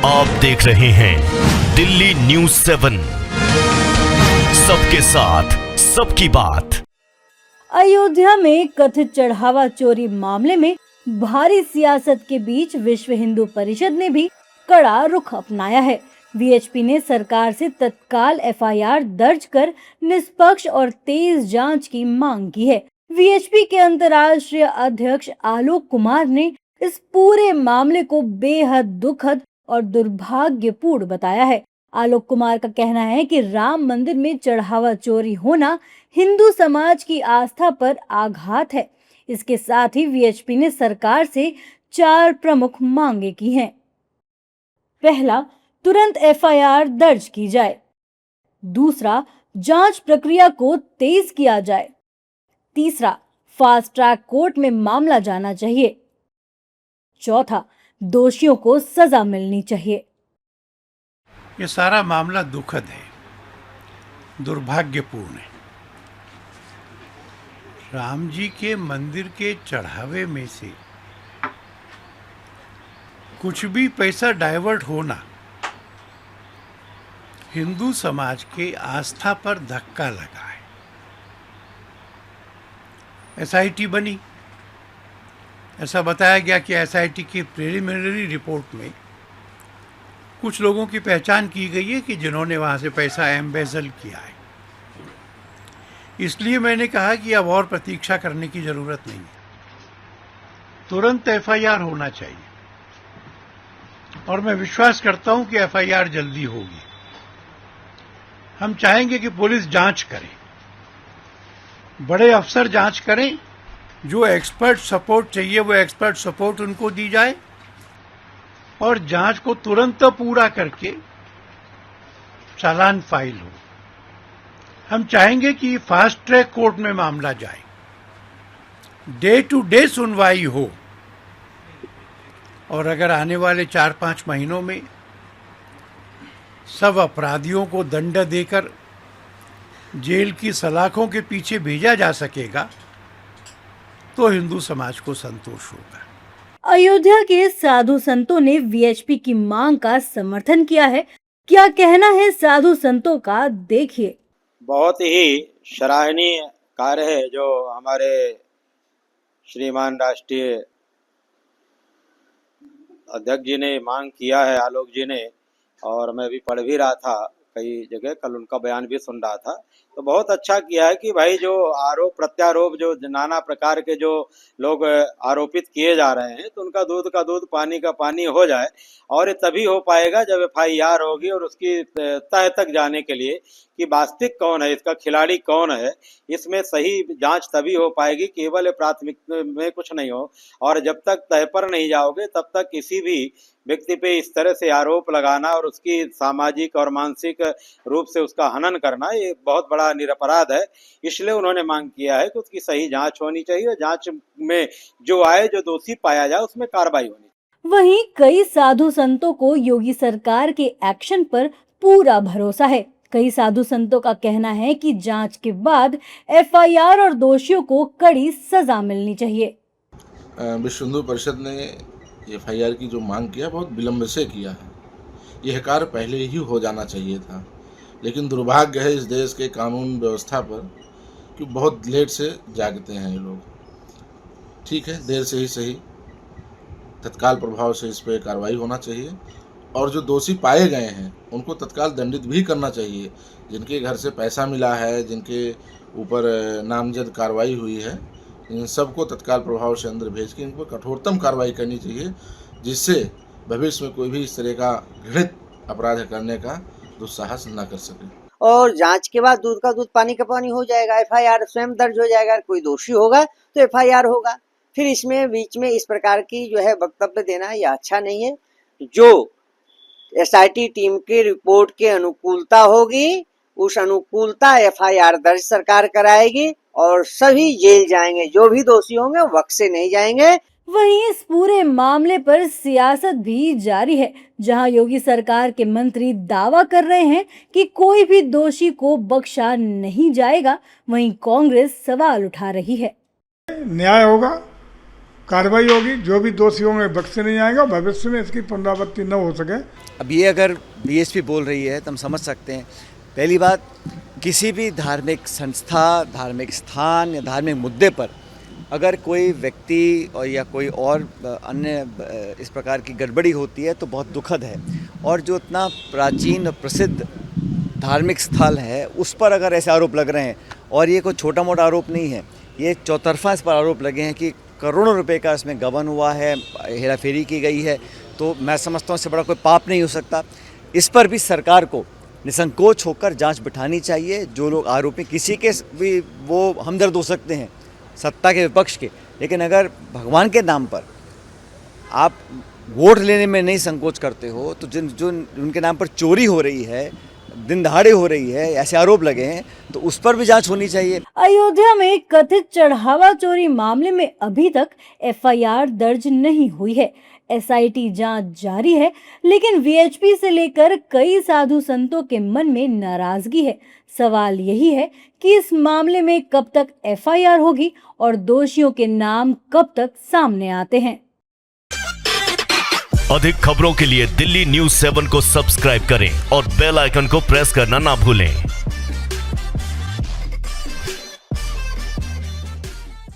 आप देख रहे हैं दिल्ली न्यूज़ 7, सबके साथ सबकी बात। अयोध्या में कथित चढ़ावा चोरी मामले में भारी सियासत के बीच विश्व हिंदू परिषद ने भी कड़ा रुख अपनाया है। वीएचपी ने सरकार से तत्काल एफआईआर दर्ज कर निष्पक्ष और तेज जांच की मांग की है। वीएचपी के अंतर्राष्ट्रीय अध्यक्ष आलोक कुमार ने इस पूरे मामले को बेहद दुखद और दुर्भाग्यपूर्ण बताया है। आलोक कुमार का कहना है कि राम मंदिर में चढ़ावा चोरी होना हिंदू समाज की आस्था पर आघात है। इसके साथ ही वीएचपी ने सरकार से 4 प्रमुख मांगे की हैं। पहला, तुरंत एफआईआर दर्ज की जाए। दूसरा, जांच प्रक्रिया को तेज किया जाए। तीसरा, फास्ट ट्रैक कोर्ट में मामला जाना चाहिए। चौथा, दोषियों को सजा मिलनी चाहिए। ये सारा मामला दुखद है, दुर्भाग्यपूर्ण है। राम जी के मंदिर के चढ़ावे में से कुछ भी पैसा डाइवर्ट होना हिंदू समाज के आस्था पर धक्का लगा है। एसआईटी बनी, ऐसा बताया गया कि एसआईटी की प्रिलिमिनरी रिपोर्ट में कुछ लोगों की पहचान की गई है कि जिन्होंने वहाँ से पैसा एम्बेजल किया है। इसलिए मैंने कहा कि अब और प्रतीक्षा करने की ज़रूरत नहीं है, तुरंत एफआईआर होना चाहिए और मैं विश्वास करता हूं कि एफआईआर जल्दी होगी। हम चाहेंगे कि पुलिस जांच करे, बड़े अफसर जांच करें, जो एक्सपर्ट सपोर्ट चाहिए वो एक्सपर्ट सपोर्ट उनको दी जाए और जांच को तुरंत पूरा करके चालान फाइल हो। हम चाहेंगे कि फास्ट ट्रैक कोर्ट में मामला जाए, डे टू डे सुनवाई हो और अगर आने वाले 4-5 महीनों में सब अपराधियों को दंड देकर जेल की सलाखों के पीछे भेजा जा सकेगा तो हिंदू समाज को संतोष होगा। अयोध्या के साधु संतों ने वीएचपी की मांग का समर्थन किया है। क्या कहना है साधु संतों का, देखिए। बहुत ही सराहनीय कार्य है जो हमारे श्रीमान राष्ट्रीय अध्यक्ष जी ने मांग किया है, आलोक जी ने, और मैं भी पढ़ भी रहा था कई जगह, कल उनका बयान भी सुन रहा था। तो बहुत अच्छा किया है कि भाई जो आरोप प्रत्यारोप जो नाना प्रकार के जो लोग आरोपित किए जा रहे हैं तो उनका दूध का दूध पानी का पानी हो जाए, और ये तभी हो पाएगा जब एफआईआर होगी और उसकी तह तक जाने के लिए कि वास्तविक कौन है, इसका खिलाड़ी कौन है, इसमें सही जांच तभी हो पाएगी। केवल प्राथमिक में कुछ नहीं हो, और जब तक तह पर नहीं जाओगे तब तक किसी भी व्यक्ति पे इस तरह से आरोप लगाना और उसकी सामाजिक और मानसिक रूप से उसका हनन करना ये बहुत बड़ा निरपराध है। इसलिए उन्होंने मांग किया है कि उसकी सही जांच होनी चाहिए और जांच में जो आए, जो दोषी पाया जाए उसमें कार्रवाई होनी चाहिए। वहीं कई साधु संतों को योगी सरकार के एक्शन पर पूरा भरोसा है। कई साधु संतों का कहना है कि जांच के बाद एफआईआर और दोषियों को कड़ी सजा मिलनी चाहिए। विश्व हिंदू परिषद ने एफआईआर की जो मांग किया बहुत विलंब से किया है। यह कार्य पहले ही हो जाना चाहिए था, लेकिन दुर्भाग्य है इस देश के कानून व्यवस्था पर कि बहुत लेट से जागते हैं ये लोग। ठीक है, देर से ही सही, तत्काल प्रभाव से इस पर कार्रवाई होना चाहिए और जो दोषी पाए गए हैं उनको तत्काल दंडित भी करना चाहिए। जिनके घर से पैसा मिला है, जिनके ऊपर नामजद कार्रवाई हुई है, इन सबको तत्काल प्रभाव से अंदर भेज के इन पर कठोरतम कार्रवाई करनी चाहिए, जिससे भविष्य में कोई भी इस तरह का घृणित अपराध करने का दुस्साहस न कर सके। और जांच के बाद दूध का दूध पानी का पानी हो जाएगा, एफआईआर स्वयं दर्ज हो जाएगा। कोई दोषी होगा तो एफआईआर होगा। फिर इसमें बीच में इस प्रकार की जो है वक्तव्य देना यह अच्छा नहीं है। जो एसआईटी टीम की रिपोर्ट के अनुकूलता होगी, उस अनुकूलता एफआईआर दर्ज सरकार कराएगी और सभी जेल जाएंगे। जो भी दोषी होंगे बख्शे नहीं जाएंगे। वहीं इस पूरे मामले पर सियासत भी जारी है, जहां योगी सरकार के मंत्री दावा कर रहे हैं कि कोई भी दोषी को बख्शा नहीं जाएगा। वहीं कांग्रेस सवाल उठा रही है। न्याय होगा कार्रवाई होगी। जो भी दोषियों में बख्शे नहीं आएगा, भविष्य में इसकी पुनरावृत्ति न हो सके। अब ये अगर बीएसपी बोल रही है तो हम समझ सकते हैं। पहली बात, किसी भी धार्मिक संस्था, धार्मिक स्थान या धार्मिक मुद्दे पर अगर कोई व्यक्ति और या कोई और अन्य इस प्रकार की गड़बड़ी होती है तो बहुत दुखद है। और जो इतना प्राचीन और प्रसिद्ध धार्मिक स्थल है उस पर अगर ऐसे आरोप लग रहे हैं, और ये कोई छोटा मोटा आरोप नहीं है, ये चौतरफा इस पर आरोप लगे हैं कि करोड़ों रुपए का इसमें गबन हुआ है, हेराफेरी की गई है, तो मैं समझता हूँ इससे बड़ा कोई पाप नहीं हो सकता। इस पर भी सरकार को निसंकोच होकर जांच बिठानी चाहिए। जो लोग आरोपी, किसी के भी वो हमदर्द हो सकते हैं, सत्ता के विपक्ष के, लेकिन अगर भगवान के नाम पर आप वोट लेने में नहीं संकोच करते हो तो जो उनके नाम पर चोरी हो रही है, दिन दहाड़े हो रही है, ऐसे आरोप लगे हैं, तो उस पर भी जांच होनी चाहिए। अयोध्या में कथित चढ़ावा चोरी मामले में अभी तक एफआईआर दर्ज नहीं हुई है। एसआईटी जांच जारी है, लेकिन वीएचपी से लेकर कई साधु संतों के मन में नाराजगी है। सवाल यही है कि इस मामले में कब तक एफआईआर होगी और दोषियों के नाम कब तक सामने आते हैं। अधिक खबरों के लिए दिल्ली न्यूज़ 7 को सब्सक्राइब करें और बेल आइकन को प्रेस करना ना भूलें।